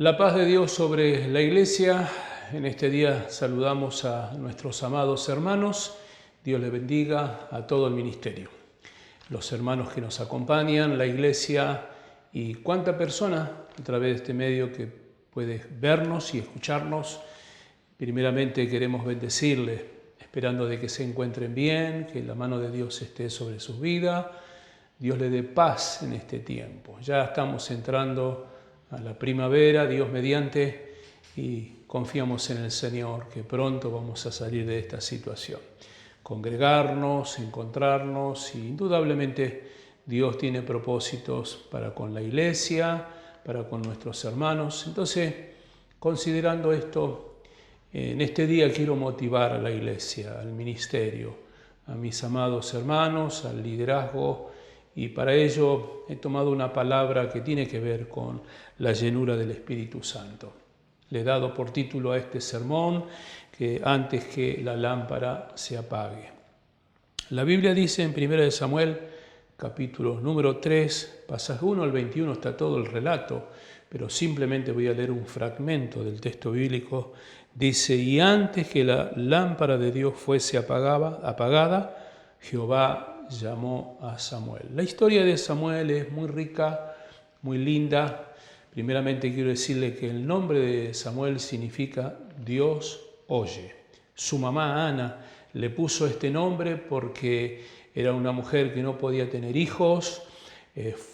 La paz de Dios sobre la Iglesia. En este día saludamos a nuestros amados hermanos. Dios les bendiga a todo el ministerio. Los hermanos que nos acompañan, la Iglesia y cuánta persona a través de este medio que puede vernos y escucharnos. Primeramente queremos bendecirles, esperando de que se encuentren bien, que la mano de Dios esté sobre sus vidas. Dios les dé paz en este tiempo. Ya estamos entrando a la primavera, Dios mediante, y confiamos en el Señor, que pronto vamos a salir de esta situación. Congregarnos, encontrarnos, y indudablemente Dios tiene propósitos para con la Iglesia, para con nuestros hermanos. Entonces, considerando esto, en este día quiero motivar a la Iglesia, al ministerio, a mis amados hermanos, al liderazgo, y para ello he tomado una palabra que tiene que ver con la llenura del Espíritu Santo. Le he dado por título a este sermón que antes que la lámpara se apague. La Biblia dice en 1 Samuel, capítulo número 3, pasaje 1 al 21, está todo el relato, pero simplemente voy a leer un fragmento del texto bíblico. Dice, y antes que la lámpara de Dios fuese apagada, Jehová llamó a Samuel. La historia de Samuel es muy rica, muy linda. Primeramente quiero decirle que el nombre de Samuel significa Dios oye. Su mamá Ana le puso este nombre porque era una mujer que no podía tener hijos,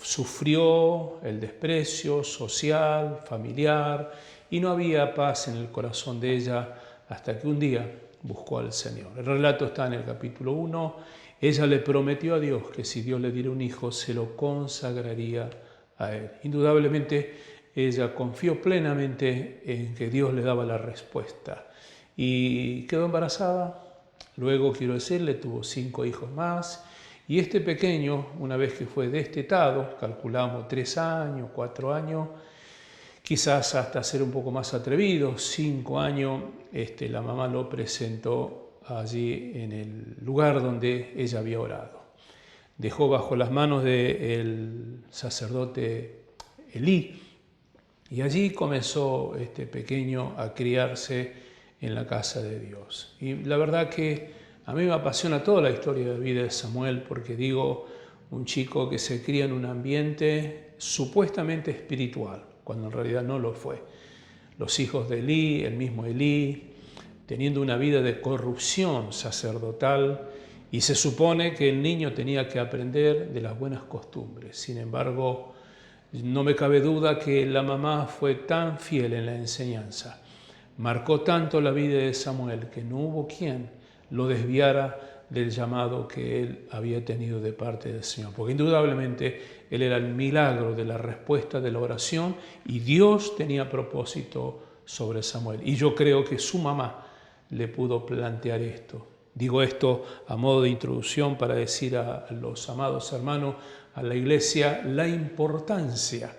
sufrió el desprecio social, familiar, y no había paz en el corazón de ella hasta que un día buscó al Señor. El relato está en el capítulo 1. Ella le prometió a Dios que si Dios le diera un hijo, se lo consagraría a él. Indudablemente, ella confió plenamente en que Dios le daba la respuesta. Y quedó embarazada. Luego, quiero decirle, tuvo 5 hijos más. Y este pequeño, una vez que fue destetado, calculamos 3 años, 4 años, quizás hasta ser un poco más atrevido, 5 años, la mamá lo presentó allí en el lugar donde ella había orado. Dejó bajo las manos del sacerdote Elí, y allí comenzó este pequeño a criarse en la casa de Dios. Y la verdad que a mí me apasiona toda la historia de vida de Samuel, porque digo, un chico que se cría en un ambiente supuestamente espiritual, cuando en realidad no lo fue. Los hijos de Elí, el mismo Elí, teniendo una vida de corrupción sacerdotal, y se supone que el niño tenía que aprender de las buenas costumbres. Sin embargo, no me cabe duda que la mamá fue tan fiel en la enseñanza, marcó tanto la vida de Samuel, que no hubo quien lo desviara del llamado que él había tenido de parte del Señor. Porque indudablemente él era el milagro de la respuesta de la oración, y Dios tenía propósito sobre Samuel. Y yo creo que su mamá le pudo plantear esto. Digo esto a modo de introducción para decir a los amados hermanos, a la Iglesia, la importancia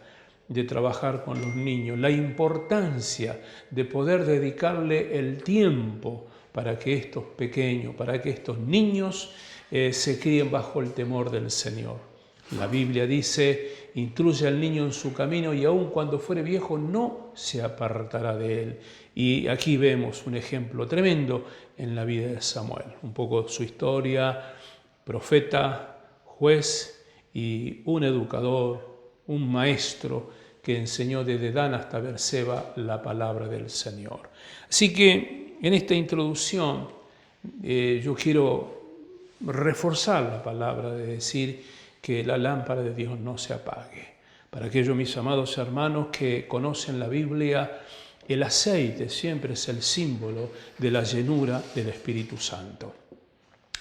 de trabajar con los niños, la importancia de poder dedicarle el tiempo para que estos pequeños, para que estos niños se críen bajo el temor del Señor. La Biblia dice, instruye al niño en su camino y aun cuando fuere viejo no se apartará de él. Y aquí vemos un ejemplo tremendo en la vida de Samuel. Un poco su historia, profeta, juez y un educador, un maestro que enseñó desde Dan hasta Berseba la palabra del Señor. Así que en esta introducción yo quiero reforzar la palabra de decir que la lámpara de Dios no se apague. Para aquellos mis amados hermanos que conocen la Biblia, el aceite siempre es el símbolo de la llenura del Espíritu Santo.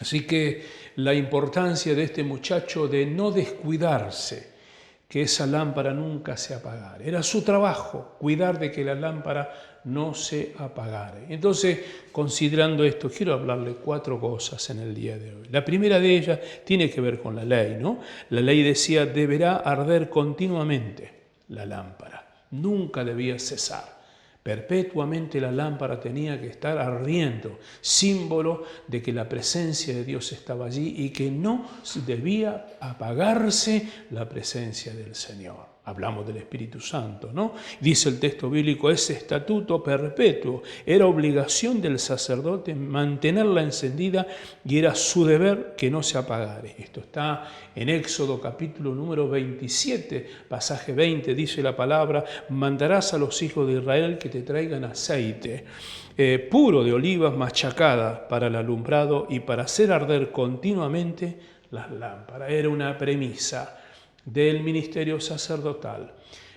Así que la importancia de este muchacho de no descuidarse, que esa lámpara nunca se apagara. Era su trabajo, cuidar de que la lámpara no se apagara. Entonces, considerando esto, quiero hablarle 4 cosas en el día de hoy. La primera de ellas tiene que ver con la ley, ¿no? La ley decía, deberá arder continuamente la lámpara. Nunca debía cesar. Perpetuamente la lámpara tenía que estar ardiendo, símbolo de que la presencia de Dios estaba allí y que no debía apagarse la presencia del Señor. Hablamos del Espíritu Santo, ¿no? Dice el texto bíblico, ese estatuto perpetuo era obligación del sacerdote mantenerla encendida y era su deber que no se apagare. Esto está en Éxodo capítulo número 27, pasaje 20, dice la palabra, mandarás a los hijos de Israel que te traigan aceite puro de olivas machacada para el alumbrado y para hacer arder continuamente las lámparas. Era una premisa del ministerio sacerdotal.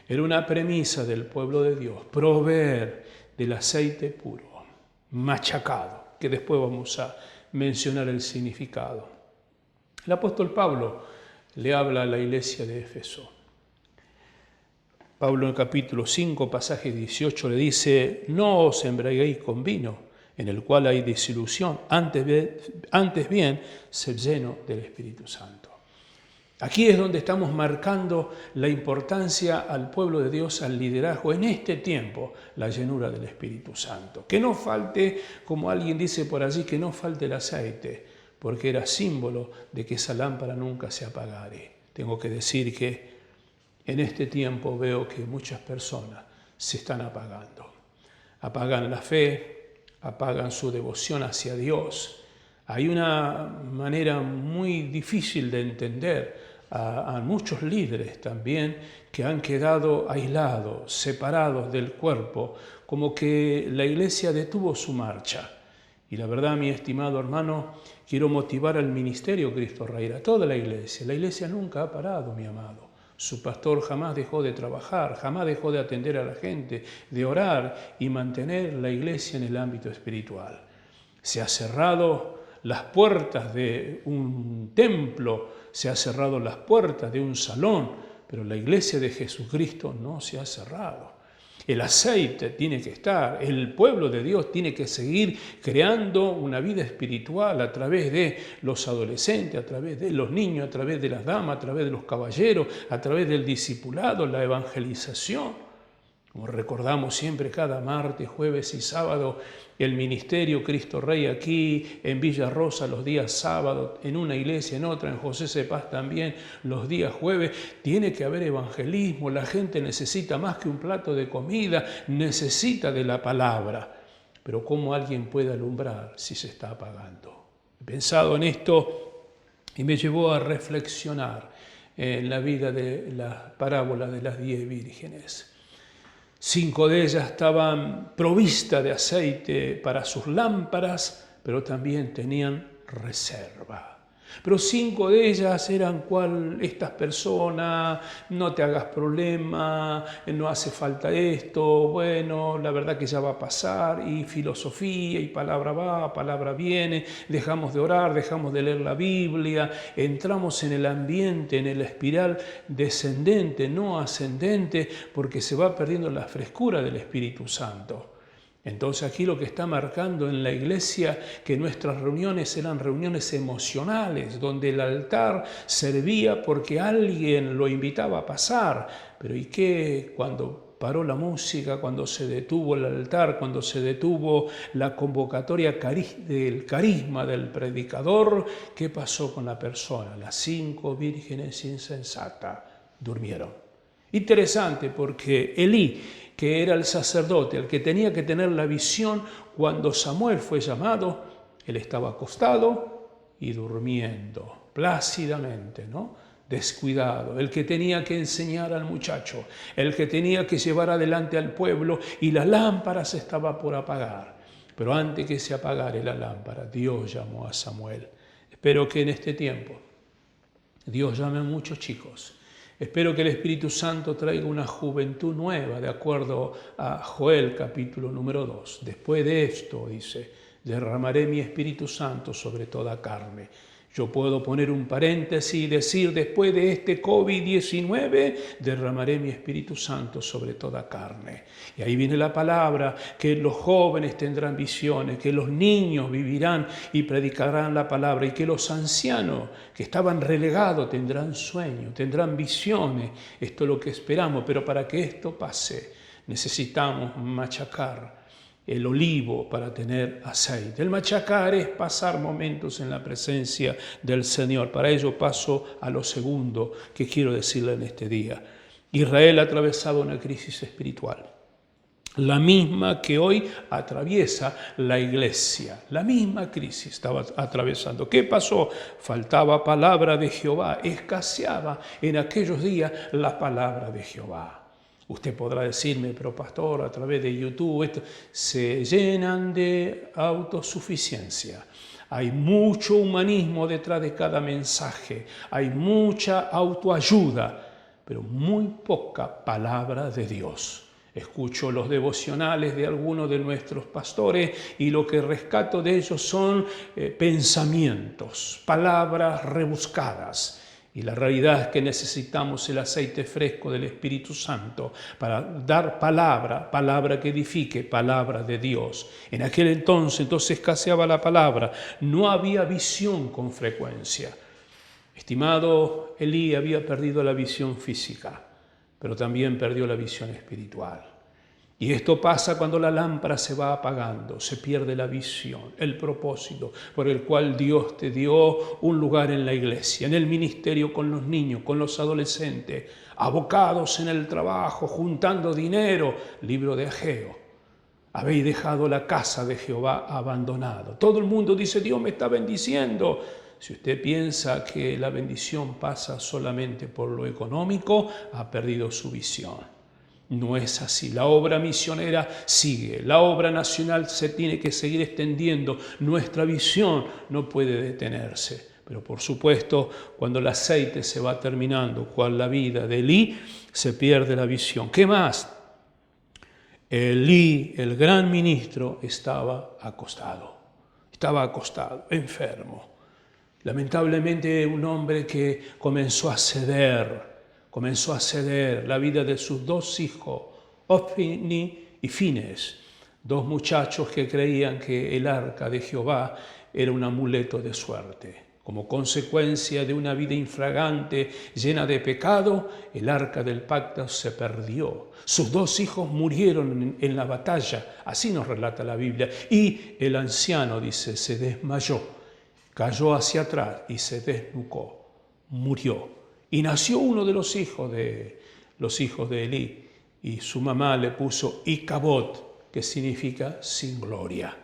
Era una premisa del pueblo de Dios, proveer del aceite puro, machacado, que después vamos a mencionar el significado. El apóstol Pablo le habla a la iglesia de Éfeso. Pablo en el capítulo 5, pasaje 18, le dice, no os embriaguéis con vino, en el cual hay desilusión, antes bien, sed lleno del Espíritu Santo. Aquí es donde estamos marcando la importancia al pueblo de Dios, al liderazgo en este tiempo, la llenura del Espíritu Santo. Que no falte, como alguien dice por allí, que no falte el aceite, porque era símbolo de que esa lámpara nunca se apagare. Tengo que decir que en este tiempo veo que muchas personas se están apagando. Apagan la fe, apagan su devoción hacia Dios. Hay una manera muy difícil de entender a muchos líderes también que han quedado aislados, separados del cuerpo, como que la iglesia detuvo su marcha. Y la verdad, mi estimado hermano, quiero motivar al ministerio Cristo Rey, a toda la iglesia. La iglesia nunca ha parado, mi amado. Su pastor jamás dejó de trabajar, jamás dejó de atender a la gente, de orar y mantener la iglesia en el ámbito espiritual. Se ha cerrado las puertas de un templo, se ha cerrado las puertas de un salón, pero la iglesia de Jesucristo no se ha cerrado. El aceite tiene que estar, el pueblo de Dios tiene que seguir creando una vida espiritual a través de los adolescentes, a través de los niños, a través de las damas, a través de los caballeros, a través del discipulado, la evangelización. Como recordamos siempre cada martes, jueves y sábado, el ministerio Cristo Rey aquí en Villa Rosa los días sábados, en una iglesia, en otra, en José C. Paz también los días jueves. Tiene que haber evangelismo, la gente necesita más que un plato de comida, necesita de la palabra. Pero ¿cómo alguien puede alumbrar si se está apagando? He pensado en esto y me llevó a reflexionar en la vida de la parábola de las 10 vírgenes. 5 de ellas estaban provistas de aceite para sus lámparas, pero también tenían reserva. Pero 5 de ellas eran cual estas personas, no te hagas problema, no hace falta esto, bueno, la verdad que ya va a pasar, y filosofía, y palabra va, palabra viene, dejamos de orar, dejamos de leer la Biblia, entramos en el ambiente, en la espiral descendente, no ascendente, porque se va perdiendo la frescura del Espíritu Santo. Entonces aquí lo que está marcando en la iglesia que nuestras reuniones eran reuniones emocionales, donde el altar servía porque alguien lo invitaba a pasar. Pero ¿y qué cuando paró la música, cuando se detuvo el altar, cuando se detuvo la convocatoria del carisma del predicador? ¿Qué pasó con la persona? Las 5 vírgenes insensatas durmieron. Interesante porque Elí, que era el sacerdote, el que tenía que tener la visión cuando Samuel fue llamado, él estaba acostado y durmiendo plácidamente, ¿no? Descuidado, el que tenía que enseñar al muchacho, el que tenía que llevar adelante al pueblo, y la lámpara se estaba por apagar. Pero antes que se apagara la lámpara, Dios llamó a Samuel. Espero que en este tiempo Dios llame a muchos chicos. Espero que el Espíritu Santo traiga una juventud nueva, de acuerdo a Joel capítulo número 2. Después de esto, dice, derramaré mi Espíritu Santo sobre toda carne. Yo puedo poner un paréntesis y decir, después de este COVID-19, derramaré mi Espíritu Santo sobre toda carne. Y ahí viene la palabra, que los jóvenes tendrán visiones, que los niños vivirán y predicarán la palabra, y que los ancianos que estaban relegados tendrán sueños, tendrán visiones. Esto es lo que esperamos, pero para que esto pase necesitamos machacar el olivo para tener aceite. El machacar es pasar momentos en la presencia del Señor. Para ello paso a lo segundo que quiero decirle en este día. Israel atravesaba una crisis espiritual, la misma que hoy atraviesa la iglesia. La misma crisis estaba atravesando. ¿Qué pasó? Faltaba palabra de Jehová, escaseaba en aquellos días la palabra de Jehová. Usted podrá decirme, pero pastor, a través de YouTube, se llenan de autosuficiencia. Hay mucho humanismo detrás de cada mensaje, hay mucha autoayuda, pero muy poca palabra de Dios. Escucho los devocionales de algunos de nuestros pastores y lo que rescato de ellos son pensamientos, palabras rebuscadas. Y la realidad es que necesitamos el aceite fresco del Espíritu Santo para dar palabra que edifique, palabra de Dios. En aquel entonces escaseaba la palabra, no había visión con frecuencia. Estimado Elí había perdido la visión física, pero también perdió la visión espiritual. Y esto pasa cuando la lámpara se va apagando, se pierde la visión, el propósito por el cual Dios te dio un lugar en la iglesia, en el ministerio con los niños, con los adolescentes, abocados en el trabajo, juntando dinero. Libro de Ageo. Habéis dejado la casa de Jehová abandonado. Todo el mundo dice, Dios me está bendiciendo. Si usted piensa que la bendición pasa solamente por lo económico, ha perdido su visión. No es así. La obra misionera sigue. La obra nacional se tiene que seguir extendiendo. Nuestra visión no puede detenerse. Pero por supuesto, cuando el aceite se va terminando, cual la vida de Elí, se pierde la visión. ¿Qué más? Elí, el gran ministro, estaba acostado, enfermo. Lamentablemente un hombre que comenzó a ceder la vida de sus dos hijos, Ofni y Fines, dos muchachos que creían que el arca de Jehová era un amuleto de suerte. Como consecuencia de una vida infragante, llena de pecado, el arca del pacto se perdió. Sus dos hijos murieron en la batalla, así nos relata la Biblia, y el anciano, dice, se desmayó, cayó hacia atrás y se desnucó, murió. Y nació uno de los hijos de Elí, y su mamá le puso Icabod, que significa sin gloria.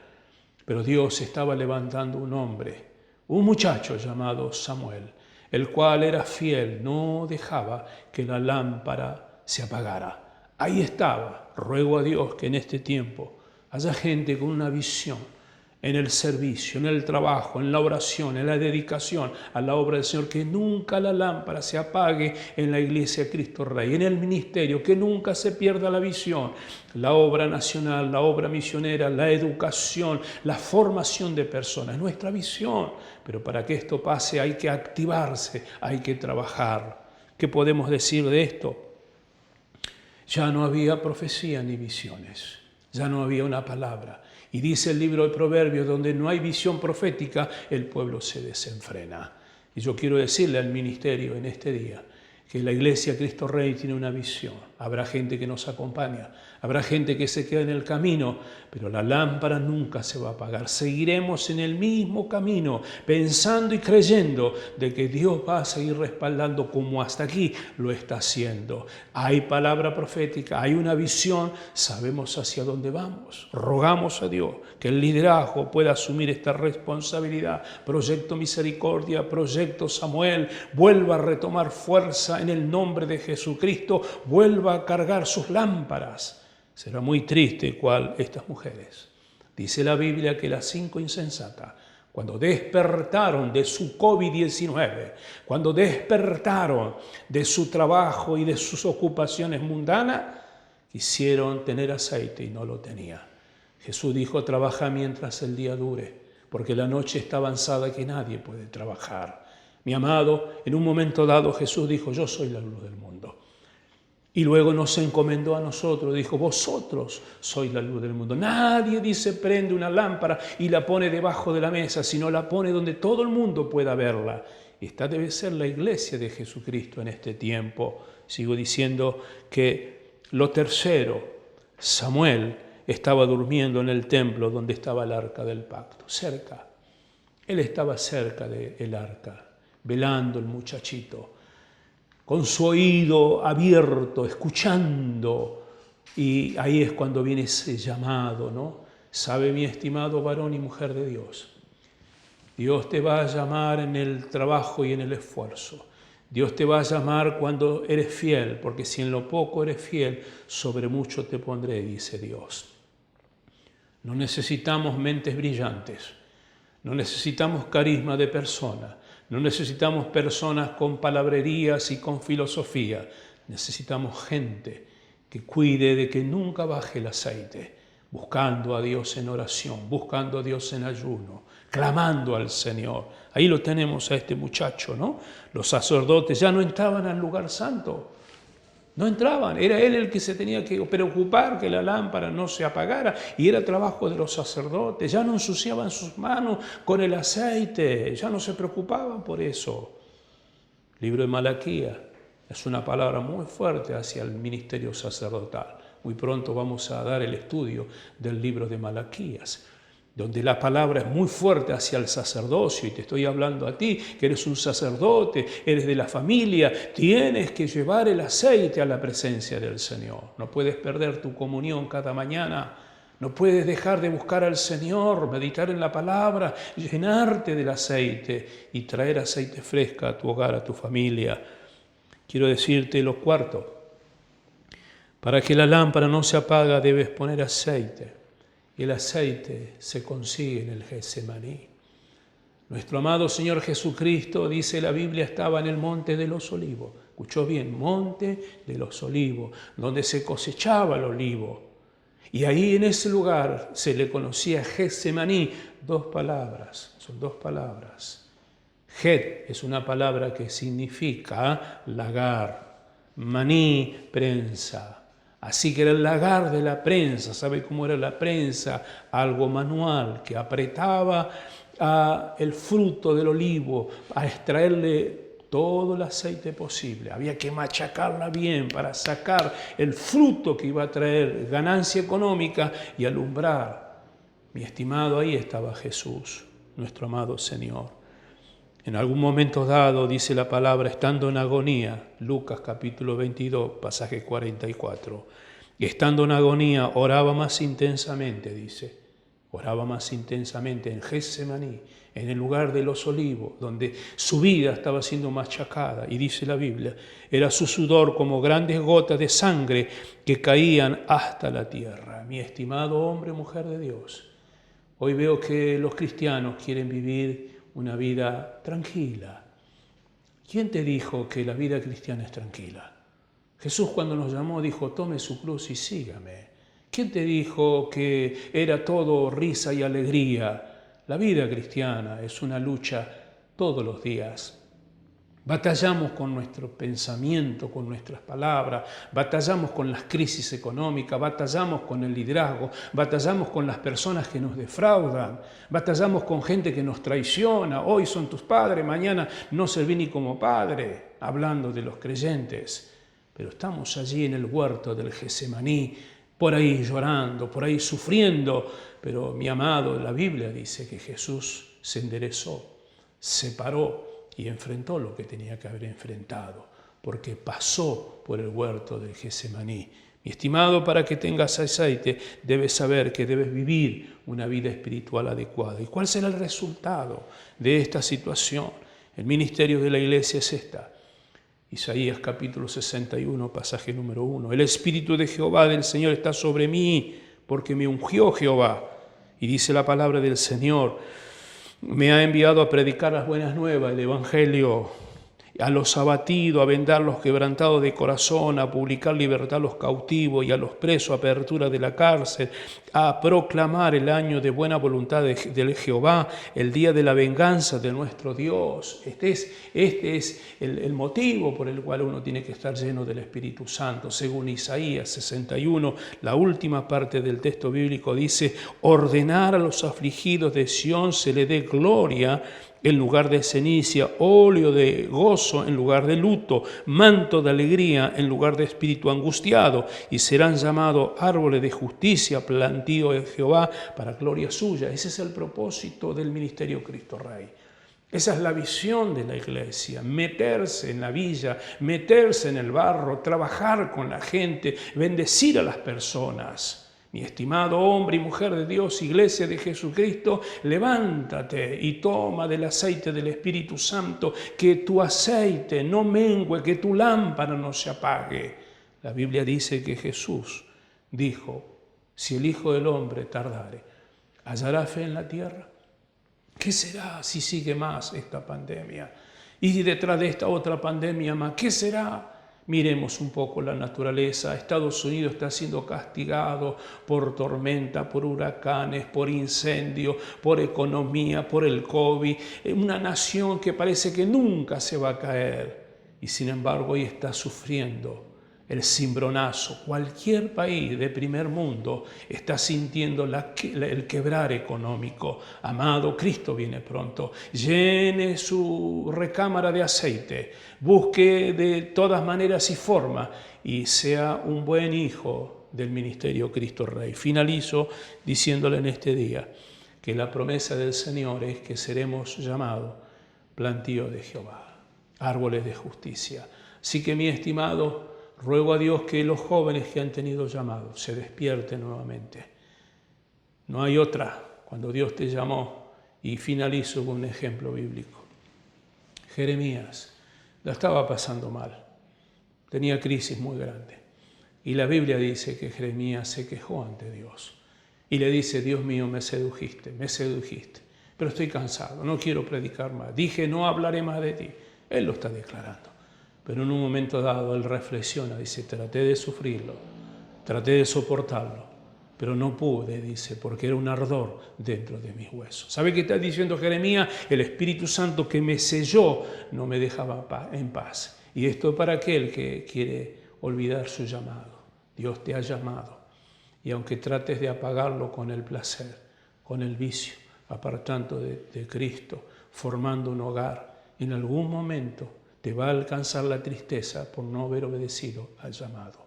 Pero Dios estaba levantando un hombre, un muchacho llamado Samuel, el cual era fiel, no dejaba que la lámpara se apagara. Ahí estaba. Ruego a Dios que en este tiempo haya gente con una visión en el servicio, en el trabajo, en la oración, en la dedicación a la obra del Señor, que nunca la lámpara se apague en la iglesia de Cristo Rey, en el ministerio, que nunca se pierda la visión, la obra nacional, la obra misionera, la educación, la formación de personas, nuestra visión. Pero para que esto pase hay que activarse, hay que trabajar. ¿Qué podemos decir de esto? Ya no había profecía ni visiones, ya no había una palabra. Y dice el libro de Proverbios, donde no hay visión profética, el pueblo se desenfrena. Y yo quiero decirle al ministerio en este día que la iglesia Cristo Rey tiene una visión. Habrá gente que nos acompaña, habrá gente que se queda en el camino, pero la lámpara nunca se va a apagar. Seguiremos en el mismo camino, pensando y creyendo de que Dios va a seguir respaldando como hasta aquí lo está haciendo. Hay palabra profética, hay una visión, sabemos hacia dónde vamos. Rogamos a Dios que el liderazgo pueda asumir esta responsabilidad. Proyecto Misericordia, Proyecto Samuel, vuelva a retomar fuerza en el nombre de Jesucristo, vuelva a cargar sus lámparas. Será muy triste cual estas mujeres. Dice la Biblia que las 5 insensatas, cuando despertaron de su COVID-19, cuando despertaron de su trabajo y de sus ocupaciones mundanas, quisieron tener aceite y no lo tenían. Jesús dijo, trabaja mientras el día dure, porque la noche está avanzada que nadie puede trabajar. Mi amado, en un momento dado Jesús dijo, yo soy la luz del mundo. Y luego nos encomendó a nosotros, dijo, vosotros sois la luz del mundo. Nadie dice, prende una lámpara y la pone debajo de la mesa, sino la pone donde todo el mundo pueda verla. Esta debe ser la iglesia de Jesucristo en este tiempo. Sigo diciendo que lo tercero, Samuel estaba durmiendo en el templo donde estaba el arca del pacto, cerca. Él estaba cerca del arca, velando el muchachito. con su oído abierto, escuchando. Y ahí es cuando viene ese llamado, ¿no? Sabe, mi estimado varón y mujer de Dios, Dios te va a llamar en el trabajo y en el esfuerzo. Dios te va a llamar cuando eres fiel, porque si en lo poco eres fiel, sobre mucho te pondré, dice Dios. No necesitamos mentes brillantes, no necesitamos carisma de persona, no necesitamos personas con palabrerías y con filosofía. Necesitamos gente que cuide de que nunca baje el aceite, buscando a Dios en oración, buscando a Dios en ayuno, clamando al Señor. Ahí lo tenemos a este muchacho, ¿no? Los sacerdotes ya no entraban al lugar santo. No entraban, era él el que se tenía que preocupar que la lámpara no se apagara y era trabajo de los sacerdotes. Ya no ensuciaban sus manos con el aceite, ya no se preocupaban por eso. Libro de Malaquías es una palabra muy fuerte hacia el ministerio sacerdotal. Muy pronto vamos a dar el estudio del libro de Malaquías, donde la palabra es muy fuerte hacia el sacerdocio, y te estoy hablando a ti, que eres un sacerdote, eres de la familia, tienes que llevar el aceite a la presencia del Señor. No puedes perder tu comunión cada mañana, no puedes dejar de buscar al Señor, meditar en la palabra, llenarte del aceite y traer aceite fresco a tu hogar, a tu familia. Quiero decirte lo cuarto, para que la lámpara no se apague debes poner aceite. Y el aceite se consigue en el Getsemaní. Nuestro amado Señor Jesucristo, dice la Biblia, estaba en el Monte de los Olivos. Escuchó bien, Monte de los Olivos, donde se cosechaba el olivo. Y ahí en ese lugar se le conocía Getsemaní. Dos palabras, son dos palabras. Het es una palabra que significa lagar, maní, prensa. Así que era el lagar de la prensa. ¿Sabe cómo era la prensa? Algo manual que apretaba el fruto del olivo a extraerle todo el aceite posible. Había que machacarla bien para sacar el fruto que iba a traer ganancia económica y alumbrar. Mi estimado, ahí estaba Jesús, nuestro amado Señor. En algún momento dado, dice la palabra, estando en agonía, Lucas capítulo 22, pasaje 44, y estando en agonía, oraba más intensamente, dice, oraba más intensamente en Getsemaní, en el lugar de los olivos, donde su vida estaba siendo machacada, y dice la Biblia, era su sudor como grandes gotas de sangre que caían hasta la tierra. Mi estimado hombre, mujer de Dios, hoy veo que los cristianos quieren vivir una vida tranquila. ¿Quién te dijo que la vida cristiana es tranquila? Jesús cuando nos llamó dijo, tome su cruz y sígame. ¿Quién te dijo que era todo risa y alegría? La vida cristiana es una lucha todos los días. Batallamos con nuestro pensamiento, con nuestras palabras, batallamos con las crisis económicas, batallamos con el liderazgo, batallamos con las personas que nos defraudan, batallamos con gente que nos traiciona. Hoy son tus padres, mañana no serví ni como padre, hablando de los creyentes. Pero estamos allí en el huerto del Getsemaní, por ahí llorando, por ahí sufriendo. Pero mi amado, la Biblia dice que Jesús se enderezó, se paró y enfrentó lo que tenía que haber enfrentado, porque pasó por el huerto del Getsemaní. Mi estimado, para que tengas aceite, debes saber que debes vivir una vida espiritual adecuada. ¿Y cuál será el resultado de esta situación? El ministerio de la iglesia es esta. Isaías capítulo 61, pasaje número 1. El Espíritu de Jehová del Señor está sobre mí, porque me ungió Jehová. Y dice la palabra del Señor, me ha enviado a predicar las buenas nuevas, el Evangelio, a los abatidos, a vendar los quebrantados de corazón, a publicar libertad a los cautivos y a los presos, apertura de la cárcel, a proclamar el año de buena voluntad del Jehová, el día de la venganza de nuestro Dios. Este es el motivo por el cual uno tiene que estar lleno del Espíritu Santo. Según Isaías 61, la última parte del texto bíblico dice, ordenar a los afligidos de Sión se le dé gloria en lugar de ceniza, óleo de gozo en lugar de luto, manto de alegría en lugar de espíritu angustiado, y serán llamados árboles de justicia, plantío de Jehová para gloria suya. Ese es el propósito del ministerio Cristo Rey. Esa es la visión de la iglesia, meterse en la villa, meterse en el barro, trabajar con la gente, bendecir a las personas. Mi estimado hombre y mujer de Dios, iglesia de Jesucristo, levántate y toma del aceite del Espíritu Santo, que tu aceite no mengue, que tu lámpara no se apague. La Biblia dice que Jesús dijo, si el Hijo del Hombre tardare, ¿hallará fe en la tierra? ¿Qué será si sigue más esta pandemia? Y detrás de esta otra pandemia más, ¿qué será? Miremos un poco la naturaleza. Estados Unidos está siendo castigado por tormenta, por huracanes, por incendio, por economía, por el COVID. Una nación que parece que nunca se va a caer. Y sin embargo hoy está sufriendo el cimbronazo. Cualquier país de primer mundo está sintiendo el quebrar económico. Amado, Cristo viene pronto. Llene su recámara de aceite. Busque de todas maneras y forma y sea un buen hijo del ministerio Cristo Rey. Finalizo diciéndole en este día que la promesa del Señor es que seremos llamados plantío de Jehová, árboles de justicia. Así que, mi estimado, ruego a Dios que los jóvenes que han tenido llamado se despierten nuevamente. No hay otra cuando Dios te llamó. Y finalizo con un ejemplo bíblico. Jeremías la estaba pasando mal, tenía crisis muy grande. Y la Biblia dice que Jeremías se quejó ante Dios. Y le dice, Dios mío, me sedujiste, pero estoy cansado, no quiero predicar más. Dije, no hablaré más de ti. Él lo está declarando. Pero en un momento dado él reflexiona, dice, traté de sufrirlo, traté de soportarlo, pero no pude, dice, porque era un ardor dentro de mis huesos. ¿Sabe qué está diciendo Jeremías? El Espíritu Santo que me selló no me dejaba en paz. Y esto es para aquel que quiere olvidar su llamado. Dios te ha llamado. Y aunque trates de apagarlo con el placer, con el vicio, apartando de Cristo, formando un hogar, en algún momento te va a alcanzar la tristeza por no haber obedecido al llamado.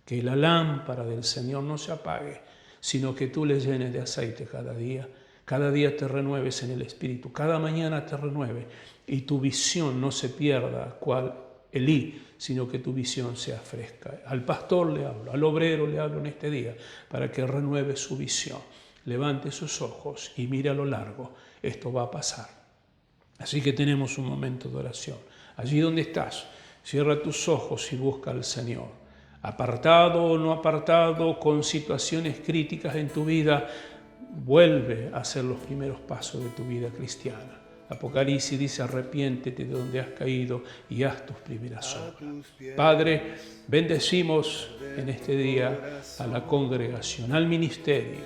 Que la lámpara del Señor no se apague, sino que tú le llenes de aceite cada día te renueves en el Espíritu, cada mañana te renueves y tu visión no se pierda cual Elí, sino que tu visión sea fresca. Al pastor le hablo, al obrero le hablo en este día para que renueve su visión, levante sus ojos y mire a lo largo, esto va a pasar. Así que tenemos un momento de oración. Allí donde estás, cierra tus ojos y busca al Señor. Apartado o no apartado, con situaciones críticas en tu vida, vuelve a hacer los primeros pasos de tu vida cristiana. Apocalipsis dice, arrepiéntete de donde has caído y haz tus primeras obras. Padre, bendecimos en este día a la congregación, al ministerio,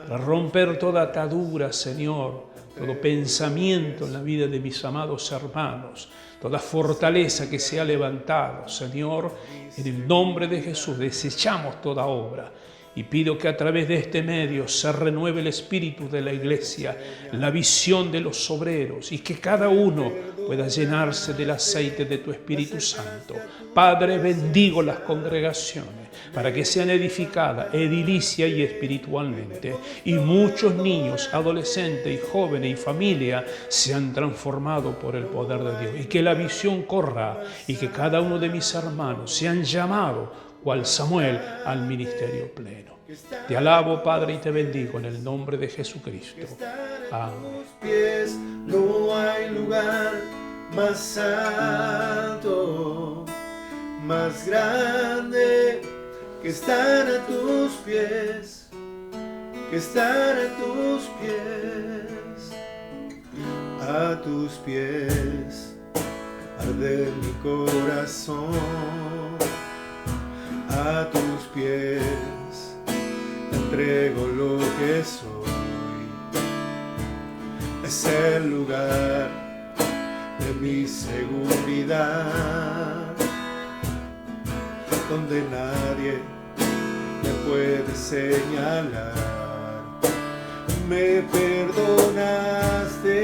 para romper toda atadura, Señor, todo pensamiento en la vida de mis amados hermanos, toda fortaleza que se ha levantado, Señor, en el nombre de Jesús, desechamos toda obra y pido que a través de este medio se renueve el espíritu de la iglesia, la visión de los obreros y que cada uno pueda llenarse del aceite de tu Espíritu Santo. Padre, bendigo las congregaciones para que sean edificadas edilicia y espiritualmente y muchos niños, adolescentes y jóvenes y familia sean transformados por el poder de Dios y que la visión corra y que cada uno de mis hermanos sean llamados cual Samuel al ministerio pleno. Te alabo, Padre, y te bendigo en el nombre de Jesucristo. Amén. No hay lugar más alto, más grande que estar a tus pies, que estar a tus pies, arde mi corazón, a tus pies te entrego lo que soy. Es el lugar de mi seguridad, donde nadie me puede señalar. Me perdonaste,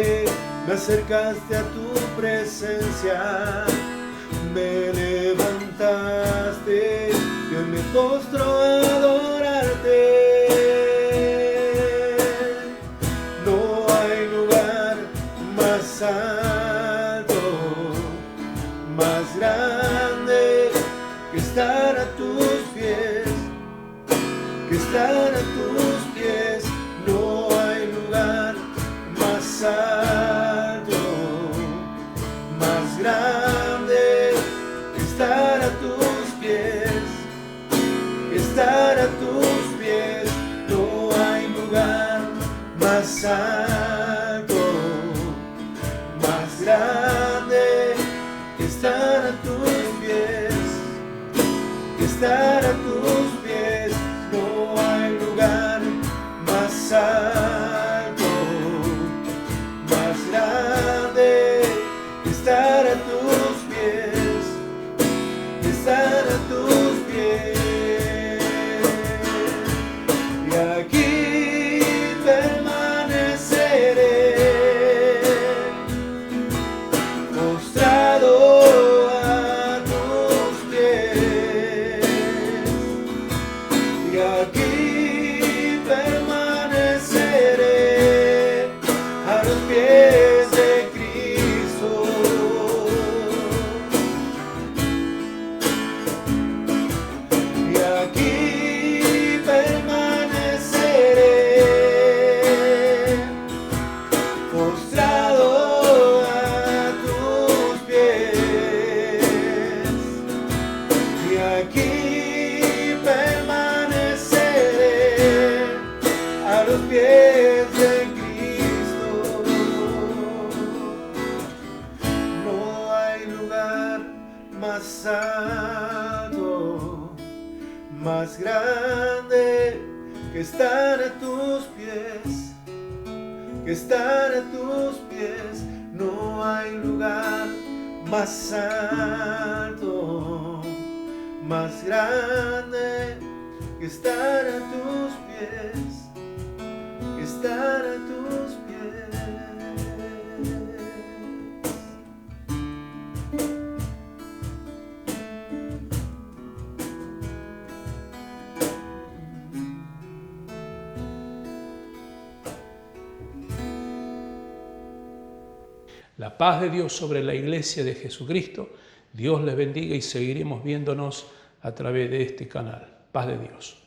me acercaste a tu presencia, me levantaste y hoy me postro a adorarte. No hay lugar más alto, que estar a tus pies, que estar a tus pies. No hay lugar más alto, más grande que estar a tus pies, que estar a tus pies. No hay lugar más alto, más grande que estar a tus pies, que estar a tus pies. No hay lugar más alto, más grande que estar a tus pies, que estar a tus pies. Y aquí permaneceré, postrado a tus pies. Y aquí permaneceré a los pies de Cristo. Y aquí permaneceré, postrado a tus pies. Y aquí permaneceré a los pies de Cristo. No hay lugar más alto, más grande que estar a tus pies, que estar a tus pies. No hay lugar más alto, más grande que estar a tus pies, que estar a tus pies. La paz de Dios sobre la Iglesia de Jesucristo. Dios les bendiga y seguiremos viéndonos a través de este canal. Paz de Dios.